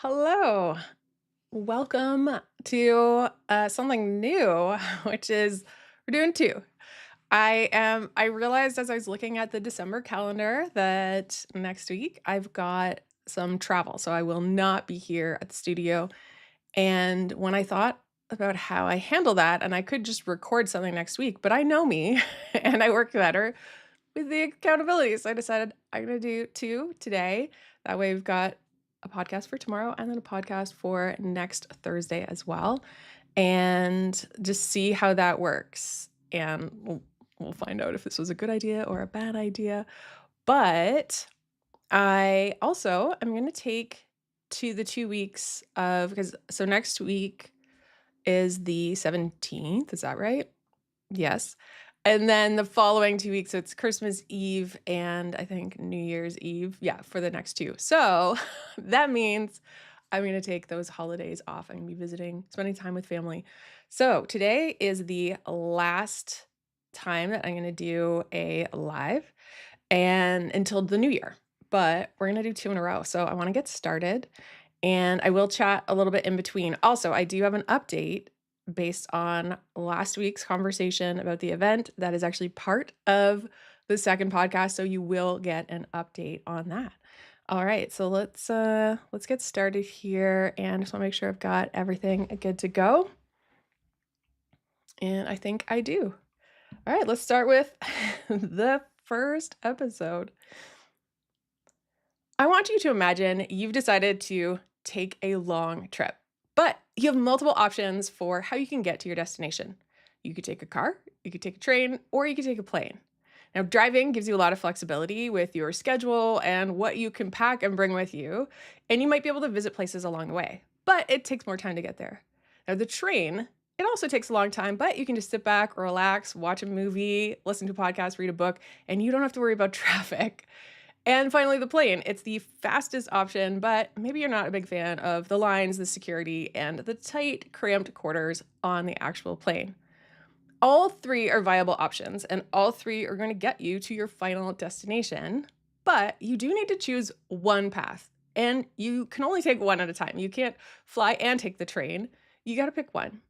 Hello. Welcome to something new, which is we're doing two. I realized as I was looking at the December calendar that next week I've got some travel. So I will not be here at the studio. And when I thought about how I handle that, and I could just record something next week, but I know me and I work better with the accountability. So I decided I'm going to do two today. That way we've got a podcast for tomorrow and then a podcast for next Thursday as well. And just see how that works. And we'll find out if this was a good idea or a bad idea. But I also am going to take the 2 weeks of, because so next week is the 17th. Is that right? Yes. And then the following 2 weeks, so it's Christmas Eve and I think New Year's Eve. Yeah, for the next 2. So that means I'm gonna take those holidays off. I'm gonna be visiting, spending time with family. So today is the last time that I'm gonna do a live and until the new year. But we're gonna do 2 in a row. So I wanna get started and I will chat a little bit in between. Also, I do have an update based on last week's conversation about the event that is actually part of the second podcast, so you will get an update on that. All right, so let's get started here and just want to make sure I've got everything good to go. And I think I do. All right, let's start with the first episode. I want you to imagine you've decided to take a long trip, but you have multiple options for how you can get to your destination. You could take a car, you could take a train, or you could take a plane. Now, driving gives you a lot of flexibility with your schedule and what you can pack and bring with you, and you might be able to visit places along the way, but it takes more time to get there. Now, the train, it also takes a long time, but you can just sit back, relax, watch a movie, listen to a podcast, read a book, and you don't have to worry about traffic. And finally, the plane. It's the fastest option, but maybe you're not a big fan of the lines, the security, and the tight, cramped quarters on the actual plane. All three are viable options, and all three are going to get you to your final destination, but you do need to choose one path, and you can only take one at a time. You can't fly and take the train. You got to pick one.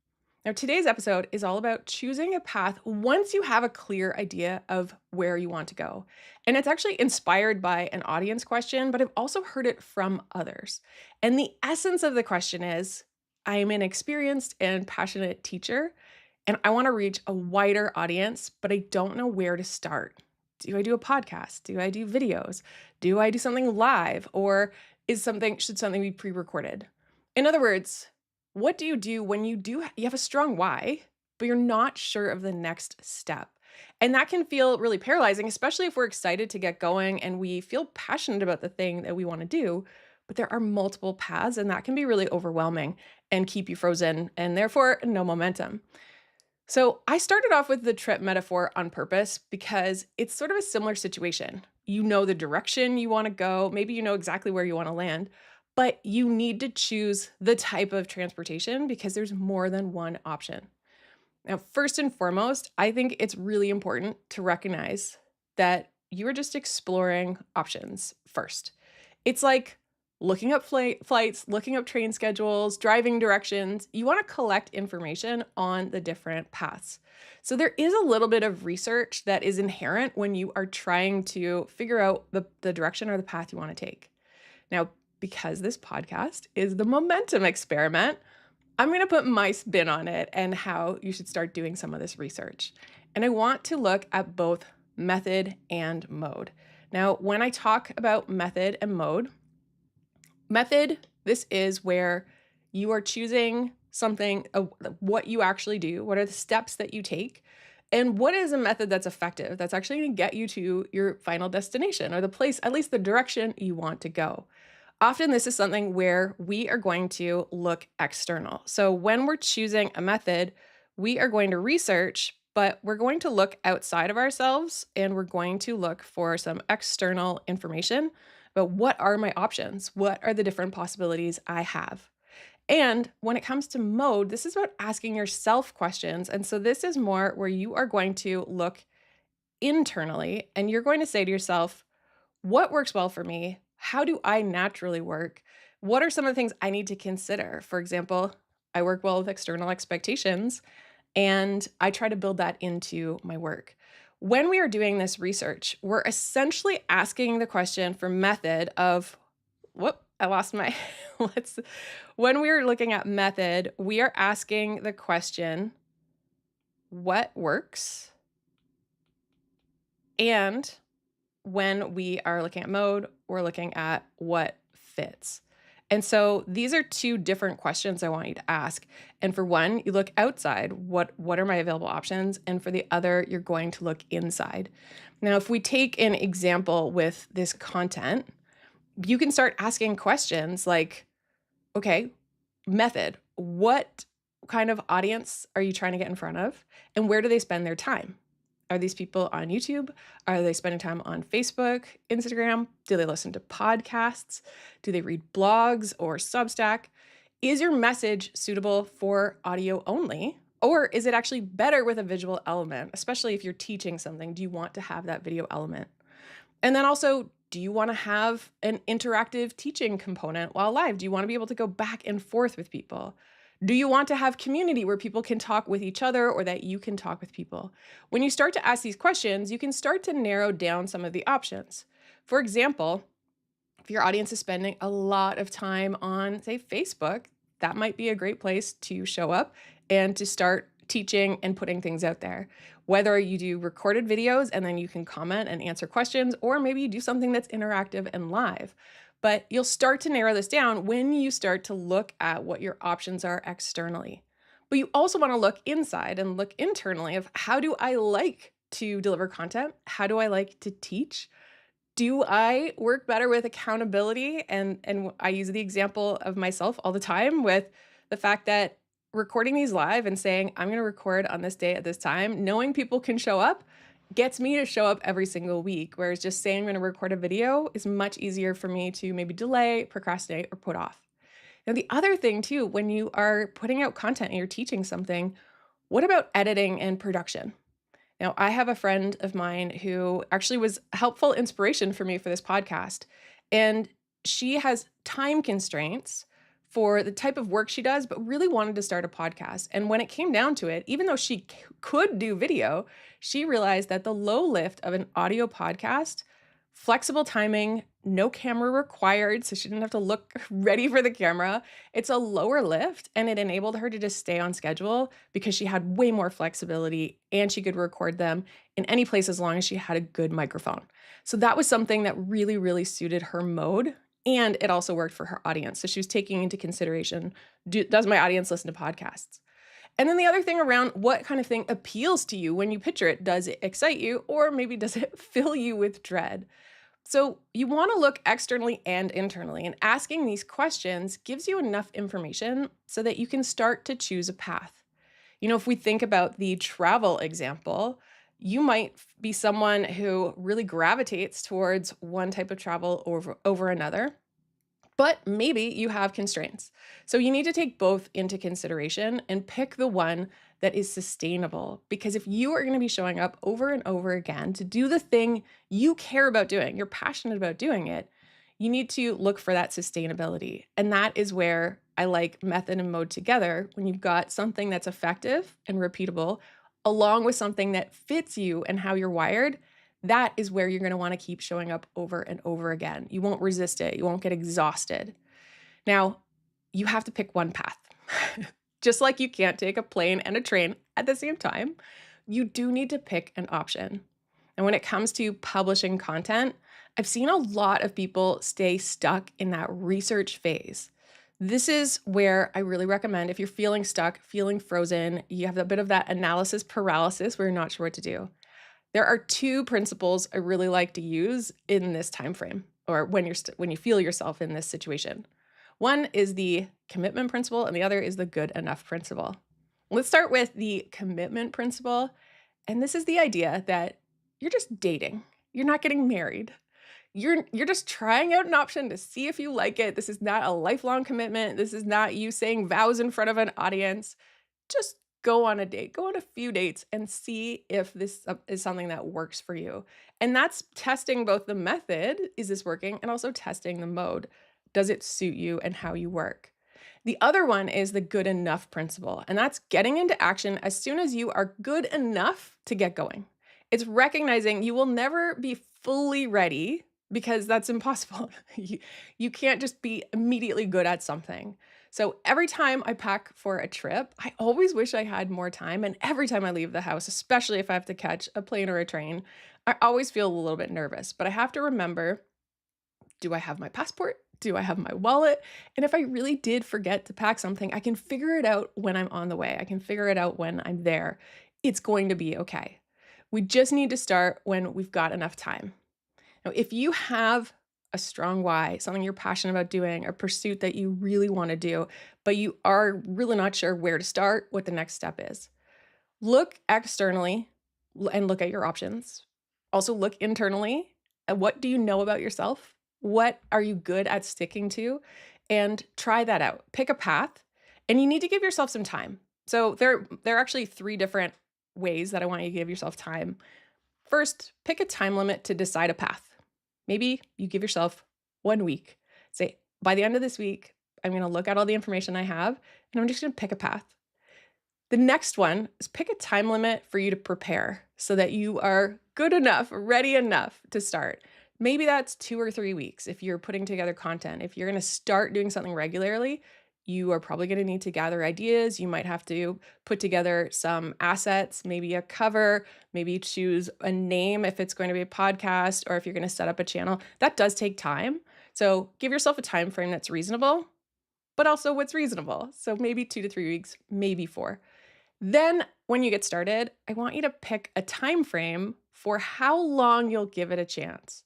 Now, today's episode is all about choosing a path once you have a clear idea of where you want to go. And it's actually inspired by an audience question, but I've also heard it from others. And the essence of the question is, I'm an experienced and passionate teacher, and I want to reach a wider audience, but I don't know where to start. Do I do a podcast? Do I do videos? Do I do something live? Or should something be pre-recorded? In other words, what do you do when you have a strong why, but you're not sure of the next step? And that can feel really paralyzing, especially if we're excited to get going and we feel passionate about the thing that we want to do, but there are multiple paths and that can be really overwhelming and keep you frozen and therefore no momentum. So I started off with the trip metaphor on purpose because it's sort of a similar situation. You know the direction you want to go, maybe you know exactly where you want to land, but you need to choose the type of transportation because there's more than one option. Now, first and foremost, I think it's really important to recognize that you are just exploring options first. It's like looking up flights, looking up train schedules, driving directions. You want to collect information on the different paths. So there is a little bit of research that is inherent when you are trying to figure out the direction or the path you want to take. Now, because this podcast is the momentum experiment, I'm going to put my spin on it and how you should start doing some of this research. And I want to look at both method and mode. Now, when I talk about method and mode, this is where you are choosing something, what you actually do, what are the steps that you take, and what is a method that's effective, that's actually going to get you to your final destination or the place, at least the direction you want to go. Often this is something where we are going to look external. So when we're choosing a method, we are going to research, but we're going to look outside of ourselves and we're going to look for some external information about what are my options? What are the different possibilities I have? And when it comes to mode, this is about asking yourself questions. And so this is more where you are going to look internally and you're going to say to yourself, what works well for me? How do I naturally work? What are some of the things I need to consider? For example, I work well with external expectations, and I try to build that into my work. When we are doing this research, we're essentially asking the question for method of whoop, I lost my let's when we're looking at method, we are asking the question, what works? And when we are looking at mode, we're looking at what fits. And so these are two different questions I want you to ask. And for one, you look outside, what are my available options? And for the other, you're going to look inside. Now, if we take an example with this content, you can start asking questions like, okay, method, what kind of audience are you trying to get in front of? And where do they spend their time? Are these people on YouTube? Are they spending time on Facebook, Instagram? Do they listen to podcasts? Do they read blogs or Substack? Is your message suitable for audio only? Or is it actually better with a visual element, especially if you're teaching something? Do you want to have that video element? And then also, do you want to have an interactive teaching component while live? Do you want to be able to go back and forth with people? Do you want to have community where people can talk with each other or that you can talk with people? When you start to ask these questions, you can start to narrow down some of the options. For example, if your audience is spending a lot of time on, say, Facebook, that might be a great place to show up and to start teaching and putting things out there. Whether you do recorded videos and then you can comment and answer questions, or maybe you do something that's interactive and live. But you'll start to narrow this down when you start to look at what your options are externally. But you also want to look inside and look internally of how do I like to deliver content? How do I like to teach? Do I work better with accountability? And I use the example of myself all the time with the fact that recording these live and saying, I'm going to record on this day at this time, knowing people can show up gets me to show up every single week. Whereas just saying I'm going to record a video is much easier for me to maybe delay, procrastinate, or put off. Now, the other thing too, when you are putting out content and you're teaching something, what about editing and production? Now, I have a friend of mine who actually was helpful inspiration for me for this podcast. And she has time constraints for the type of work she does, but really wanted to start a podcast. And when it came down to it, even though she could do video, she realized that the low lift of an audio podcast, flexible timing, no camera required, so she didn't have to look ready for the camera. It's a lower lift, and it enabled her to just stay on schedule because she had way more flexibility and she could record them in any place as long as she had a good microphone. So that was something that really, really suited her mode. And it also worked for her audience. So she was taking into consideration, does my audience listen to podcasts? And then the other thing around what kind of thing appeals to you when you picture it, does it excite you or maybe does it fill you with dread? So you want to look externally and internally, and asking these questions gives you enough information so that you can start to choose a path. You know, if we think about the travel example, you might be someone who really gravitates towards one type of travel over another, but maybe you have constraints. So you need to take both into consideration and pick the one that is sustainable. Because if you are going to be showing up over and over again to do the thing you care about doing, you're passionate about doing it, you need to look for that sustainability. And that is where I like method and mode together, when you've got something that's effective and repeatable, along with something that fits you and how you're wired. That is where you're going to want to keep showing up over and over again. You won't resist it. You won't get exhausted. Now, you have to pick one path. Just like you can't take a plane and a train at the same time, you do need to pick an option. And when it comes to publishing content, I've seen a lot of people stay stuck in that research phase. This is where I really recommend, if you're feeling stuck, feeling frozen, you have a bit of that analysis paralysis where you're not sure what to do. There are two principles I really like to use in this time frame, or when you feel yourself in this situation. One is the commitment principle, and the other is the good enough principle. Let's start with the commitment principle. And this is the idea that you're just dating. You're not getting married. You're just trying out an option to see if you like it. This is not a lifelong commitment. This is not you saying vows in front of an audience. Just go on a date, go on a few dates and see if this is something that works for you. And that's testing both the method, is this working, and also testing the mode. Does it suit you and how you work? The other one is the good enough principle, and that's getting into action as soon as you are good enough to get going. It's recognizing you will never be fully ready because that's impossible. You can't just be immediately good at something. So every time I pack for a trip, I always wish I had more time. And every time I leave the house, especially if I have to catch a plane or a train, I always feel a little bit nervous. But I have to remember, do I have my passport? Do I have my wallet? And if I really did forget to pack something, I can figure it out when I'm on the way. I can figure it out when I'm there. It's going to be okay. We just need to start when we've got enough time. Now, if you have a strong why, something you're passionate about doing, a pursuit that you really want to do, but you are really not sure where to start, what the next step is, look externally and look at your options. Also, look internally at what do you know about yourself? What are you good at sticking to? And try that out. Pick a path, and you need to give yourself some time. So there are actually 3 different ways that I want you to give yourself time. First, pick a time limit to decide a path. Maybe you give yourself 1 week. Say, by the end of this week, I'm going to look at all the information I have, and I'm just going to pick a path. The next one is pick a time limit for you to prepare so that you are good enough, ready enough to start. Maybe that's 2 or 3 weeks if you're putting together content. If you're going to start doing something regularly, you are probably going to need to gather ideas. You might have to put together some assets, maybe a cover, maybe choose a name if it's going to be a podcast or if you're going to set up a channel. That does take time. So give yourself a time frame that's reasonable, but also what's reasonable. So maybe 2 to 3 weeks, maybe 4. Then when you get started, I want you to pick a time frame for how long you'll give it a chance.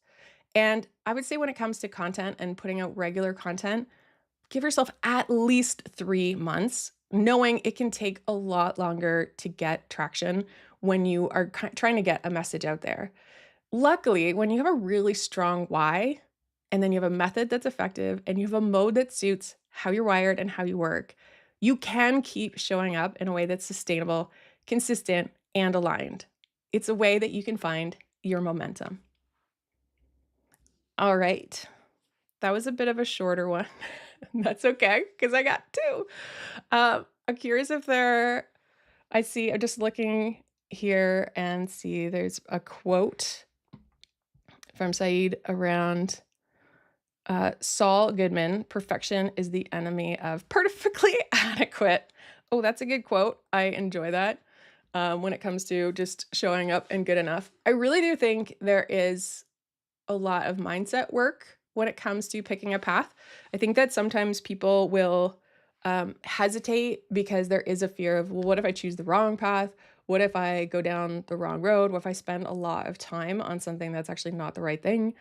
And I would say when it comes to content and putting out regular content, give yourself at least 3 months, knowing it can take a lot longer to get traction when you are trying to get a message out there. Luckily, when you have a really strong why, and then you have a method that's effective, and you have a mode that suits how you're wired and how you work, you can keep showing up in a way that's sustainable, consistent, and aligned. It's a way that you can find your momentum. All right. That was a bit of a shorter one. That's okay, because I got 2. I'm curious if I'm just looking here and see there's a quote from Said around Saul Goodman, perfection is the enemy of perfectly adequate. Oh, that's a good quote. I enjoy that when it comes to just showing up and good enough. I really do think there is a lot of mindset work when it comes to picking a path. I think that sometimes people will hesitate because there is a fear of, well, what if I choose the wrong path? What if I go down the wrong road? What if I spend a lot of time on something that's actually not the right thing?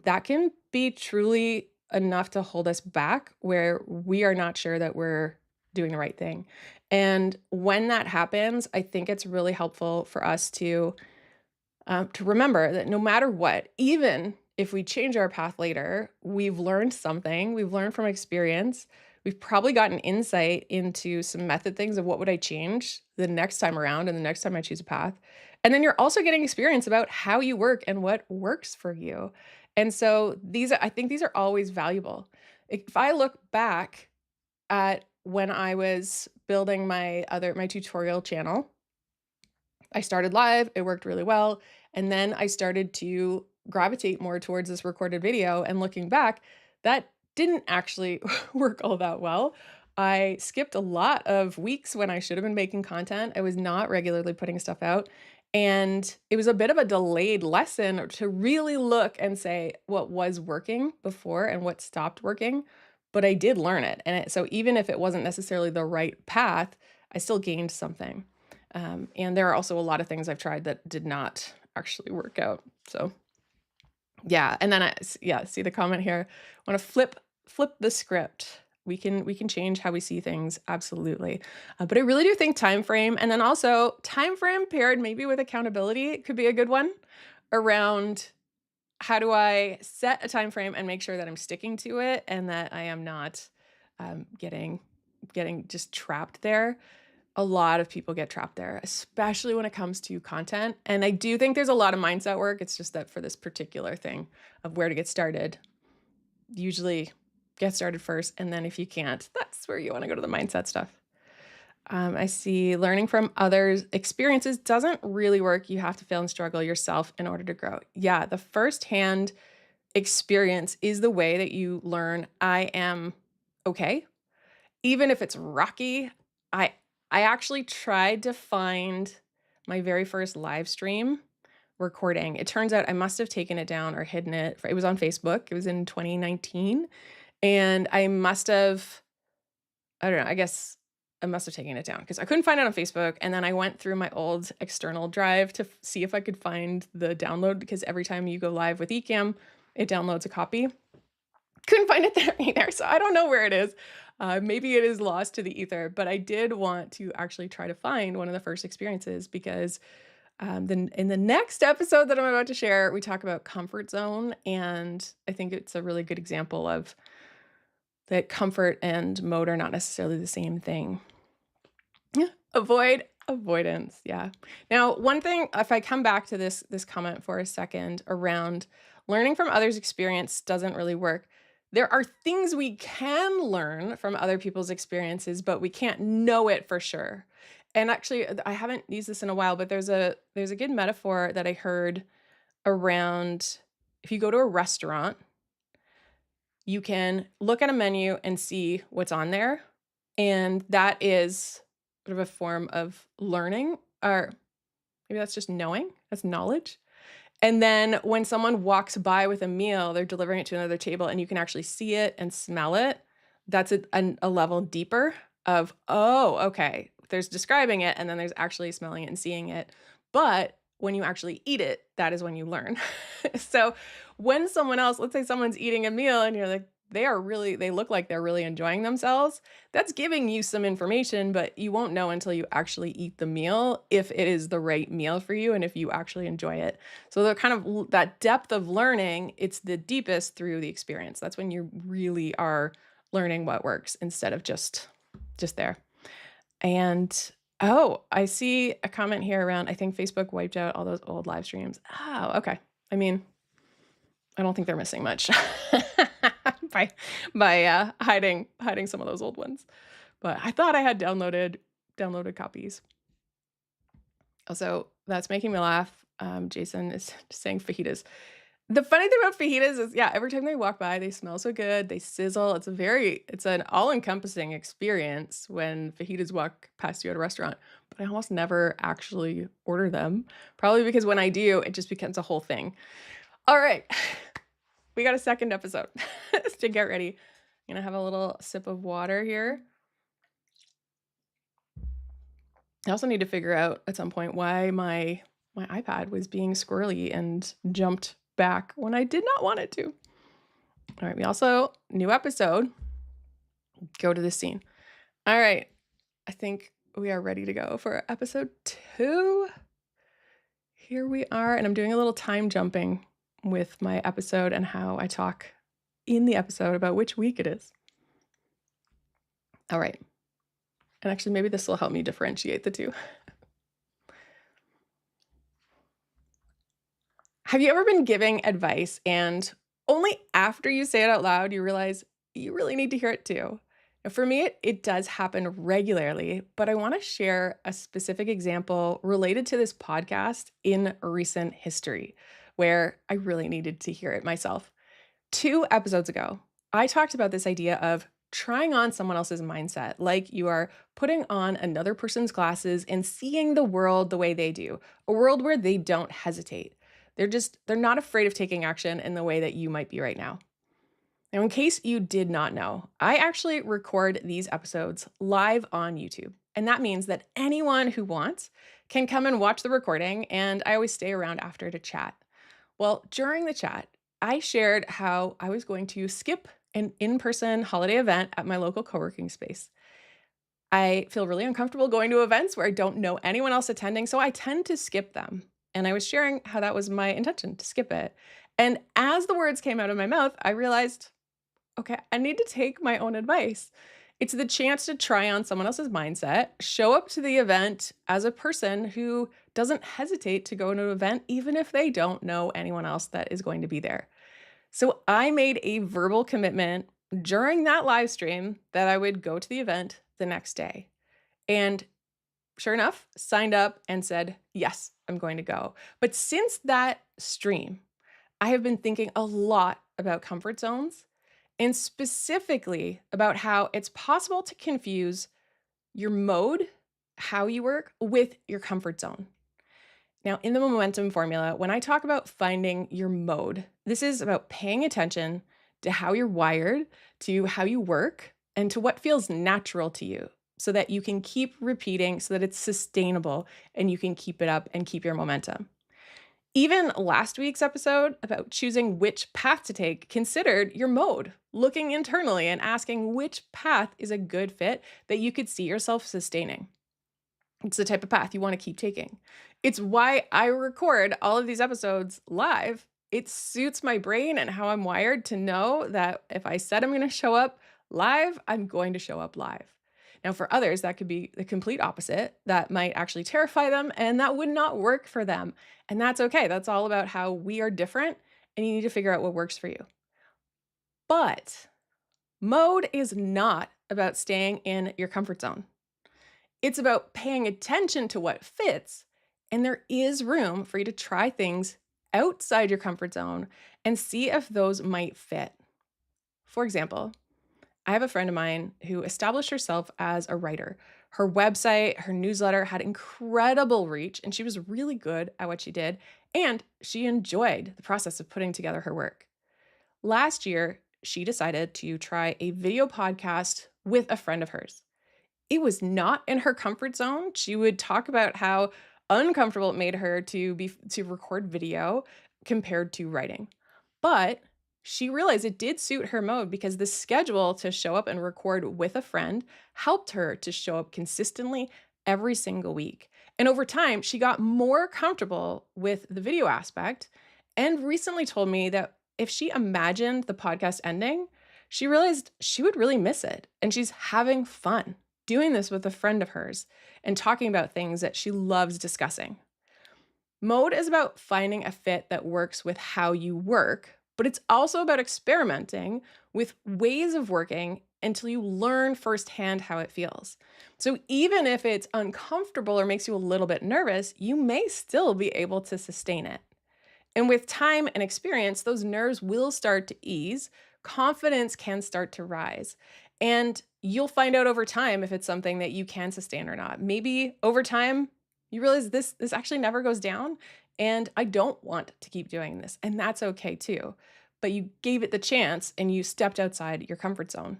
That can be truly enough to hold us back where we are not sure that we're doing the right thing. And when that happens, I think it's really helpful for us to remember that no matter what, even if we change our path later, we've learned something, we've learned from experience, we've probably gotten insight into some method things of what would I change the next time around and the next time I choose a path. And then you're also getting experience about how you work and what works for you. And so I think these are always valuable. If I look back at when I was building my tutorial channel, I started live, it worked really well. And then I started to gravitate more towards this recorded video. And looking back, that didn't actually work all that well. I skipped a lot of weeks when I should have been making content. I was not regularly putting stuff out. And it was a bit of a delayed lesson to really look and say what was working before and what stopped working. But I did learn it. So even if it wasn't necessarily the right path, I still gained something. And there are also a lot of things I've tried that did not actually work out. So yeah. And then see the comment here. I want to flip the script. We can change how we see things. Absolutely. But I really do think time frame, and then also time frame paired maybe with accountability could be a good one around how do I set a time frame and make sure that I'm sticking to it and that I am not getting just trapped there. A lot of people get trapped there, especially when it comes to content. And I do think there's a lot of mindset work. It's just that for this particular thing of where to get started, usually get started first. And then if you can't, that's where you want to go to the mindset stuff. I see learning from others' experiences doesn't really work. You have to fail and struggle yourself in order to grow. Yeah, the firsthand experience is the way that you learn I am okay. Even if it's rocky, I I actually tried to find my very first live stream recording. It turns out I must have taken it down or hidden it. It was on Facebook. It was in 2019, and I don't know, I guess I must have taken it down because I couldn't find it on Facebook, and then I went through my old external drive to see if I could find the download because every time you go live with Ecamm, it downloads a copy. Couldn't find it there either, so I don't know where it is. Maybe it is lost to the ether, but I did want to actually try to find one of the first experiences because then in the next episode that I'm about to share, we talk about comfort zone, and I think it's a really good example of that comfort and mode are not necessarily the same thing. Yeah, avoidance. Yeah. Now, one thing, if I come back to this comment for a second around learning from others' experience doesn't really work. There are things we can learn from other people's experiences, but we can't know it for sure. And actually, I haven't used this in a while, but there's a good metaphor that I heard around if you go to a restaurant, you can look at a menu and see what's on there, and that is sort of a form of learning, or maybe that's just knowing, that's knowledge. And then when someone walks by with a meal, they're delivering it to another table and you can actually see it and smell it. That's a level deeper of, oh, okay, there's describing it and then there's actually smelling it and seeing it. But when you actually eat it, that is when you learn. So when someone else, let's say someone's eating a meal and you're like, they look like they're really enjoying themselves. That's giving you some information, but you won't know until you actually eat the meal if it is the right meal for you and if you actually enjoy it. So the kind of that depth of learning, it's the deepest through the experience. That's when you really are learning what works instead of just there. And oh, I see a comment here around I think Facebook wiped out all those old live streams. Oh, okay. I mean, I don't think they're missing much by hiding some of those old ones. But I thought I had downloaded copies. Also, that's making me laugh. Jason is saying fajitas. The funny thing about fajitas is, yeah, every time they walk by, they smell so good. They sizzle. It's an all-encompassing experience when fajitas walk past you at a restaurant. But I almost never actually order them, probably because when I do, it just becomes a whole thing. All right, we got a second episode to get ready. I'm gonna have a little sip of water here. I also need to figure out at some point why my iPad was being squirrely and jumped back when I did not want it to. All right, we also, new episode, go to this scene. All right, I think we are ready to go for episode 2. Here we are, and I'm doing a little time jumping with my episode and how I talk in the episode about which week it is. All right. And actually, maybe this will help me differentiate the two. Have you ever been giving advice and only after you say it out loud, you realize you really need to hear it too? Now, for me, it does happen regularly, but I want to share a specific example related to this podcast in recent history where I really needed to hear it myself. 2 episodes ago, I talked about this idea of trying on someone else's mindset, like you are putting on another person's glasses and seeing the world the way they do, a world where they don't hesitate. They're not afraid of taking action in the way that you might be right now. Now, in case you did not know, I actually record these episodes live on YouTube. And that means that anyone who wants can come and watch the recording, and I always stay around after to chat. Well, during the chat, I shared how I was going to skip an in-person holiday event at my local co-working space. I feel really uncomfortable going to events where I don't know anyone else attending, so I tend to skip them. And I was sharing how that was my intention, to skip it. And as the words came out of my mouth, I realized, okay, I need to take my own advice. It's the chance to try on someone else's mindset, show up to the event as a person who doesn't hesitate to go to an event, even if they don't know anyone else that is going to be there. So I made a verbal commitment during that live stream that I would go to the event the next day. And sure enough, signed up and said, yes, I'm going to go. But since that stream, I have been thinking a lot about comfort zones and specifically about how it's possible to confuse your mode, how you work, with your comfort zone. Now, in the momentum formula, when I talk about finding your mode, this is about paying attention to how you're wired, to how you work, and to what feels natural to you so that you can keep repeating so that it's sustainable and you can keep it up and keep your momentum. Even last week's episode about choosing which path to take considered your mode, looking internally and asking which path is a good fit that you could see yourself sustaining. It's the type of path you want to keep taking. It's why I record all of these episodes live. It suits my brain and how I'm wired to know that if I said I'm going to show up live, I'm going to show up live. Now, for others, that could be the complete opposite. That might actually terrify them and that would not work for them. And that's okay. That's all about how we are different and you need to figure out what works for you. But mode is not about staying in your comfort zone. It's about paying attention to what fits, and there is room for you to try things outside your comfort zone and see if those might fit. For example, I have a friend of mine who established herself as a writer. Her website, her newsletter had incredible reach, and she was really good at what she did, and she enjoyed the process of putting together her work. Last year, she decided to try a video podcast with a friend of hers. It was not in her comfort zone. She would talk about how uncomfortable it made her to record video compared to writing. But she realized it did suit her mode because the schedule to show up and record with a friend helped her to show up consistently every single week. And over time, she got more comfortable with the video aspect and recently told me that if she imagined the podcast ending, she realized she would really miss it. And she's having fun doing this with a friend of hers and talking about things that she loves discussing. Mode is about finding a fit that works with how you work, but it's also about experimenting with ways of working until you learn firsthand how it feels. So even if it's uncomfortable or makes you a little bit nervous, you may still be able to sustain it. And with time and experience, those nerves will start to ease, confidence can start to rise. And you'll find out over time if it's something that you can sustain or not. Maybe over time, you realize this actually never goes down, and I don't want to keep doing this. And that's okay too. But you gave it the chance and you stepped outside your comfort zone.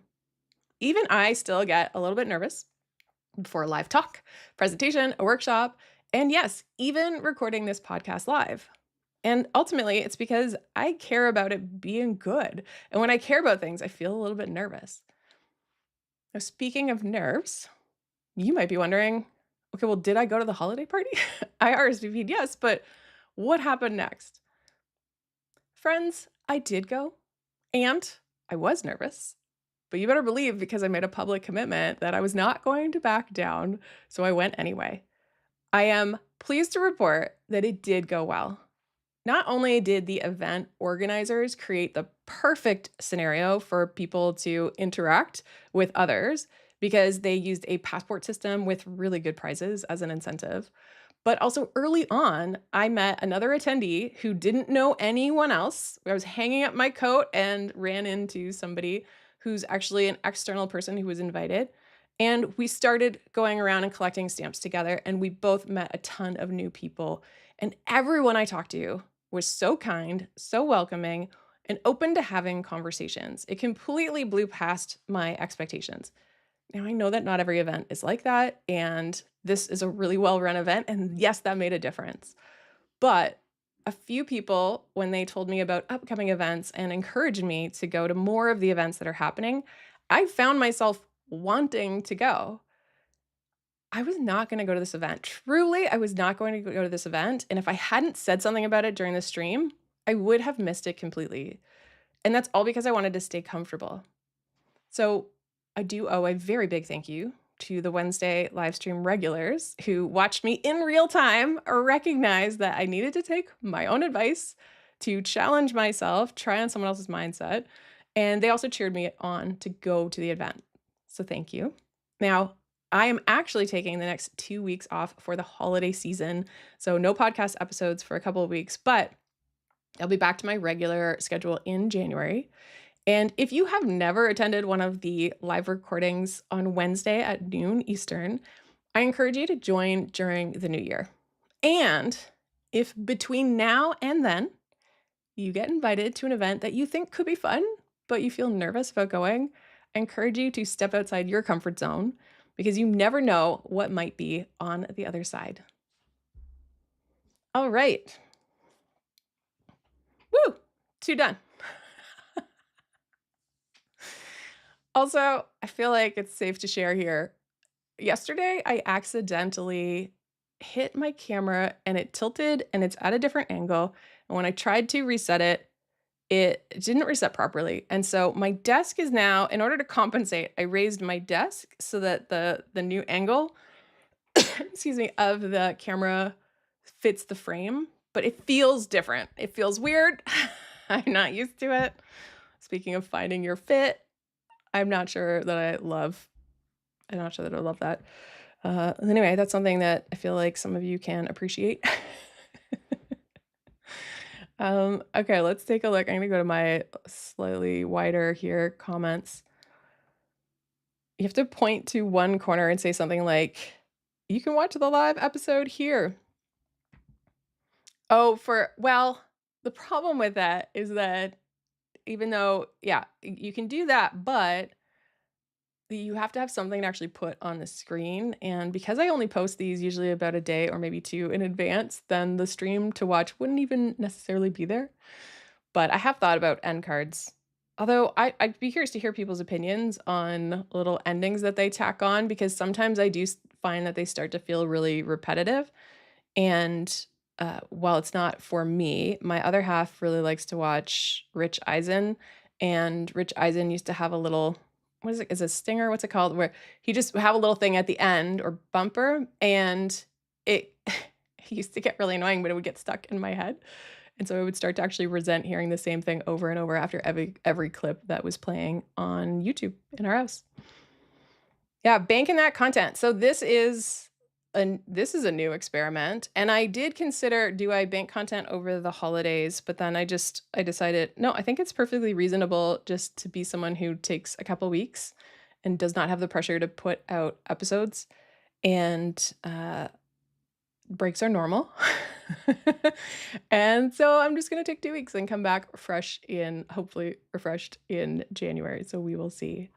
Even I still get a little bit nervous before a live talk, presentation, a workshop, and yes, even recording this podcast live. And ultimately, it's because I care about it being good. And when I care about things, I feel a little bit nervous. Now, speaking of nerves, you might be wondering, okay, well, did I go to the holiday party? I RSVP'd yes, but what happened next? Friends, I did go, and I was nervous. But you better believe, because I made a public commitment, that I was not going to back down, so I went anyway. I am pleased to report that it did go well. Not only did the event organizers create the perfect scenario for people to interact with others because they used a passport system with really good prizes as an incentive, but also early on, I met another attendee who didn't know anyone else. I was hanging up my coat and ran into somebody who's actually an external person who was invited. And we started going around and collecting stamps together, and we both met a ton of new people. And everyone I talked to was so kind, so welcoming, and open to having conversations. It completely blew past my expectations. Now, I know that not every event is like that, and this is a really well-run event, and yes, that made a difference. But a few people, when they told me about upcoming events and encouraged me to go to more of the events that are happening, I found myself wanting to go. I was not going to go to this event. Truly, I was not going to go to this event. And if I hadn't said something about it during the stream, I would have missed it completely. And that's all because I wanted to stay comfortable. So I do owe a very big thank you to the Wednesday live stream regulars who watched me in real time recognize that I needed to take my own advice to challenge myself, try on someone else's mindset, And they also cheered me on to go to the event. So thank you. Now, I am actually taking the next 2 weeks off for the holiday season. So no podcast episodes for a couple of weeks, but I'll be back to my regular schedule in January. And if you have never attended one of the live recordings on Wednesday at noon Eastern, I encourage you to join during the new year. And if between now and then you get invited to an event that you think could be fun, but you feel nervous about going, I encourage you to step outside your comfort zone because you never know what might be on the other side. All right. Woo! 2 done. Also, I feel like it's safe to share here. Yesterday, I accidentally hit my camera and it tilted and it's at a different angle. And when I tried to reset it, it didn't reset properly. And so my desk is now, in order to compensate, I raised my desk so that the new angle, excuse me, of the camera fits the frame, but it feels different. It feels weird. I'm not used to it. Speaking of finding your fit, I'm not sure that I love that. Anyway, that's something that I feel like some of you can appreciate. Okay, let's take a look. I'm gonna go to my slightly wider here comments. You have to point to one corner and say something like, "You can watch the live episode here." Well, the problem with that is that even though, yeah, you can do that, but you have to have something to actually put on the screen, and because I only post these usually about a day or maybe 2 in advance, then the stream to watch wouldn't even necessarily be there. But I have thought about end cards. Although I'd be curious to hear people's opinions on little endings that they tack on because sometimes I do find that they start to feel really repetitive. And while it's not for me, my other half really likes to watch Rich Eisen. And Rich Eisen used to have a little, what is it? Is it a stinger? What's it called? Where he just have a little thing at the end or bumper. And it, he used to get really annoying, but it would get stuck in my head. And so I would start to actually resent hearing the same thing over and over after every clip that was playing on YouTube in our house. Yeah, banking that content. So this is a new experiment, and I did consider, do I bank content over the holidays? But then I decided, no, I think it's perfectly reasonable just to be someone who takes a couple weeks and does not have the pressure to put out episodes. And breaks are normal. And so I'm just gonna take 2 weeks and come back hopefully refreshed in January. So we will see.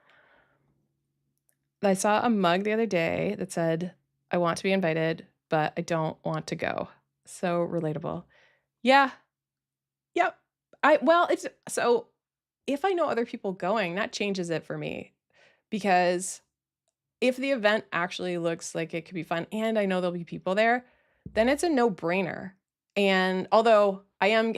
I saw a mug the other day that said, "I want to be invited, but I don't want to go." So relatable. Yeah. Yep. It's so if I know other people going, that changes it for me because if the event actually looks like it could be fun and I know there'll be people there, then it's a no-brainer. And although I am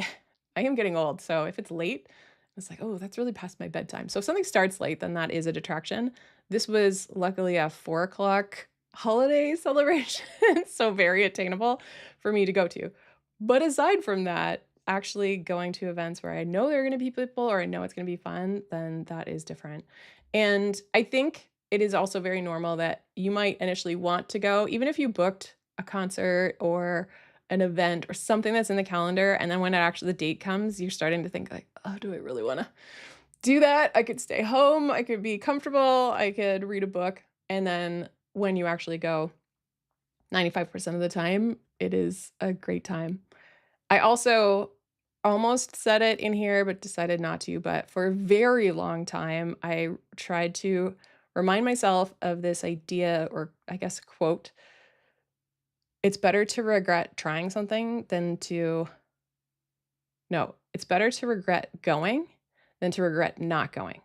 getting old, so if it's late, it's like, "Oh, that's really past my bedtime." So if something starts late, then that is a detraction. This was luckily a 4 o'clock holiday celebration, so very attainable for me to go to. But aside from that, actually going to events where I know there are gonna be people or I know it's gonna be fun, then that is different. And I think it is also very normal that you might initially want to go, even if you booked a concert or an event or something that's in the calendar, and then when the date comes, you're starting to think like, "Oh, do I really wanna do that? I could stay home, I could be comfortable, I could read a book." And then when you actually go, 95% of the time, it is a great time. I also almost said it in here, but decided not to. But for a very long time, I tried to remind myself of this idea, or I guess, quote, it's better to regret trying something than to, no, it's better to regret going than to regret not going.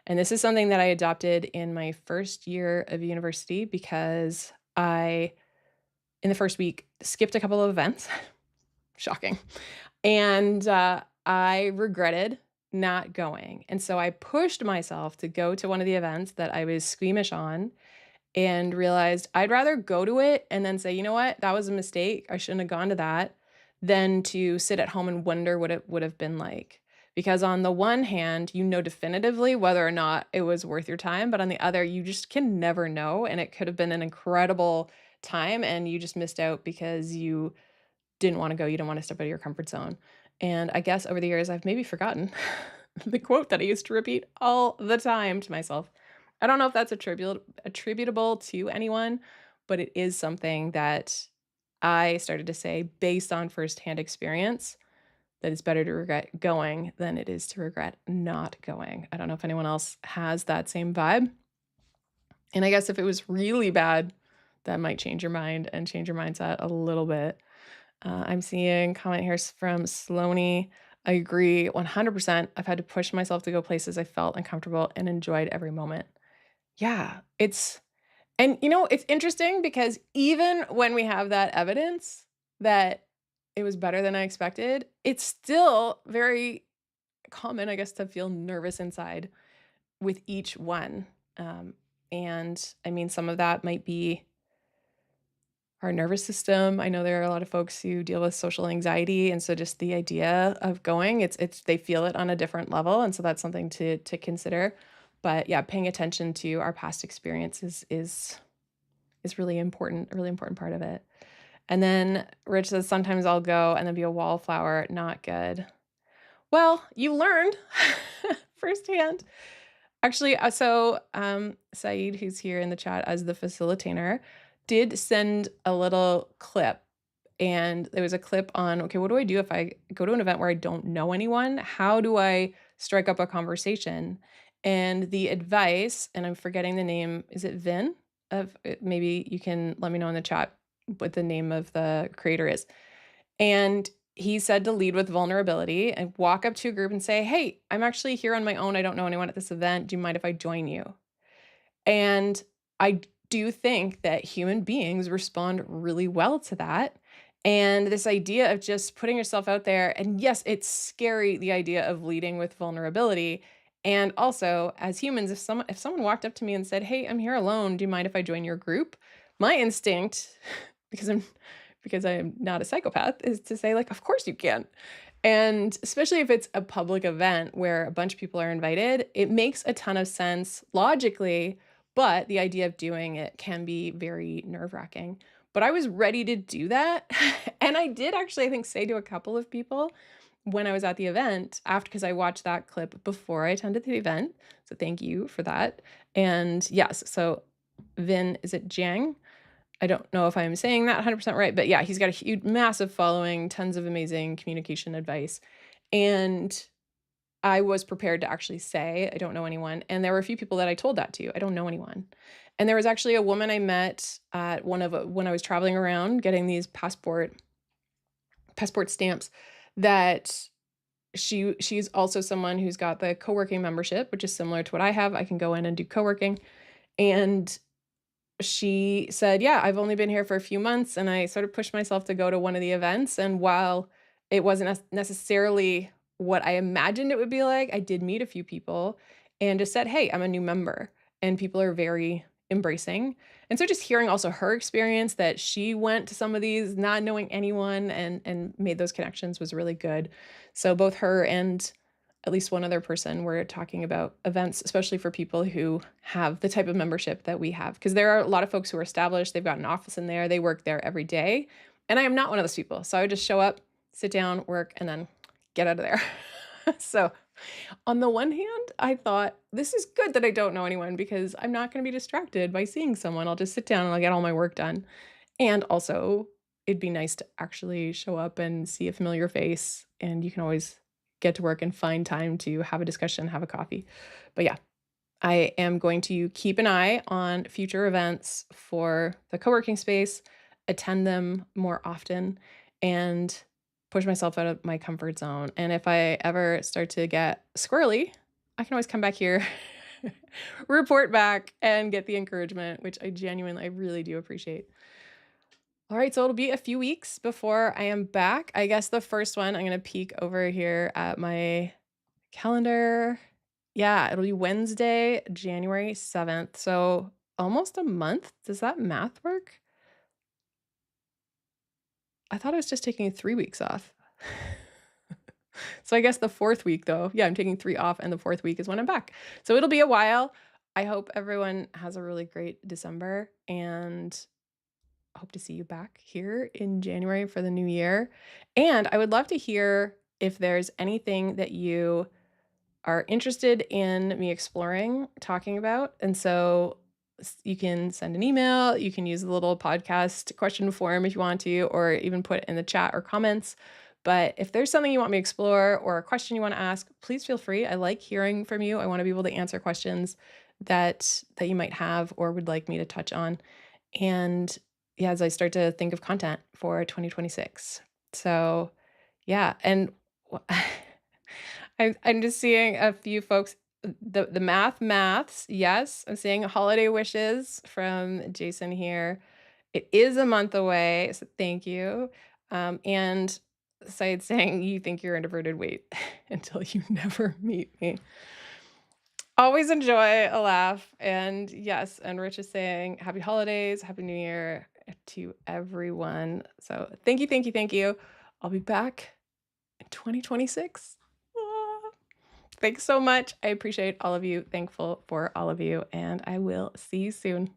And this is something that I adopted in my first year of university because in the first week, skipped a couple of events. Shocking. And I regretted not going. And so I pushed myself to go to one of the events that I was squeamish on and realized I'd rather go to it and then say, you know what, that was a mistake. I shouldn't have gone to that than to sit at home and wonder what it would have been like. Because on the one hand, you know definitively whether or not it was worth your time, but on the other, you just can never know, and it could have been an incredible time, and you just missed out because you didn't wanna go, you didn't wanna step out of your comfort zone. And I guess over the years, I've maybe forgotten the quote that I used to repeat all the time to myself. I don't know if that's attributable to anyone, but it is something that I started to say based on firsthand experience, that it's better to regret going than it is to regret not going. I don't know if anyone else has that same vibe. And I guess if it was really bad, that might change your mind and change your mindset a little bit. I'm seeing comment here from Sloane. I agree 100%. I've had to push myself to go places I felt uncomfortable and enjoyed every moment. Yeah, it's interesting because even when we have that evidence that it was better than I expected, it's still very common, I guess, to feel nervous inside with each one. Um, and I mean, some of that might be our nervous system. I know there are a lot of folks who deal with social anxiety, and so just the idea of going, it's they feel it on a different level, and so that's something to consider. But yeah, paying attention to our past experiences is really important, a really important part of it. And then Rich says, sometimes I'll go and then be a wallflower. Not good. Well, you learned firsthand. Actually, Saeed, who's here in the chat as the facilitator, did send a little clip. And there was a clip on, okay, what do I do if I go to an event where I don't know anyone? How do I strike up a conversation? And the advice, and I'm forgetting the name, is it Vin? Maybe you can let me know in the chat what the name of the creator is. And he said to lead with vulnerability and walk up to a group and say, hey, I'm actually here on my own. I don't know anyone at this event. Do you mind if I join you? And I do think that human beings respond really well to that. And this idea of just putting yourself out there, and yes, it's scary, the idea of leading with vulnerability. And also, as humans, if someone walked up to me and said, "Hey, I'm here alone. Do you mind if I join your group?" My instinct, because I'm not a psychopath, is to say like, "Of course you can." And especially if it's a public event where a bunch of people are invited, it makes a ton of sense logically, but the idea of doing it can be very nerve-wracking. But I was ready to do that. And I did actually, I think, say to a couple of people when I was at the event after, because I watched that clip before I attended the event. So thank you for that. And yes, so Vin, is it Jiang? I don't know if I'm saying that 100% right, but yeah, he's got a huge, massive following, tons of amazing communication advice. And I was prepared to actually say, I don't know anyone. And there were a few people that I told that to. I don't know anyone. And there was actually a woman I met at when I was traveling around getting these passport stamps, that she's also someone who's got the co-working membership, which is similar to what I have. I can go in and do co-working. And she said, "Yeah, I've only been here for a few months," and I sort of pushed myself to go to one of the events, and while it wasn't necessarily what I imagined it would be like, I did meet a few people and just said, "Hey, I'm a new member," and people are very embracing. And so just hearing also her experience that she went to some of these not knowing anyone and made those connections was really good. So both her and at least one other person were talking about events, especially for people who have the type of membership that we have. Because there are a lot of folks who are established, they've got an office in there, they work there every day. And I am not one of those people. So I would just show up, sit down, work, and then get out of there. So on the one hand, I thought this is good that I don't know anyone because I'm not going to be distracted by seeing someone. I'll just sit down and I'll get all my work done. And also, it'd be nice to actually show up and see a familiar face. And you can always get to work and find time to have a discussion, have a coffee. But yeah, I am going to keep an eye on future events for the co-working space, attend them more often, and push myself out of my comfort zone. And if I ever start to get squirrely, I can always come back here, report back, and get the encouragement, which I really do appreciate. All right, so it'll be a few weeks before I am back. I guess the first one, I'm going to peek over here at my calendar. Yeah, it'll be Wednesday, January 7th. So almost a month. Does that math work? I thought I was just taking 3 weeks off. So I guess the 4th week though, yeah, I'm taking 3 off and the 4th week is when I'm back. So it'll be a while. I hope everyone has a really great December and hope to see you back here in January for the new year. And I would love to hear if there's anything that you are interested in me exploring, talking about. And so you can send an email, you can use the little podcast question form if you want to, or even put it in the chat or comments. But if there's something you want me to explore or a question you want to ask, please feel free. I like hearing from you. I want to be able to answer questions that you might have or would like me to touch on. And yeah, as I start to think of content for 2026. So yeah, and I'm just seeing a few folks the maths, yes, I'm seeing holiday wishes from Jason here. It is a month away, so thank you. And Syed saying you think you're introverted, wait until you never meet me. Always enjoy a laugh, and yes, and Rich is saying happy holidays, happy new year to everyone. So thank you, thank you, thank you. I'll be back in 2026. Ah. Thanks so much. I appreciate all of you, thankful for all of you, and I will see you soon.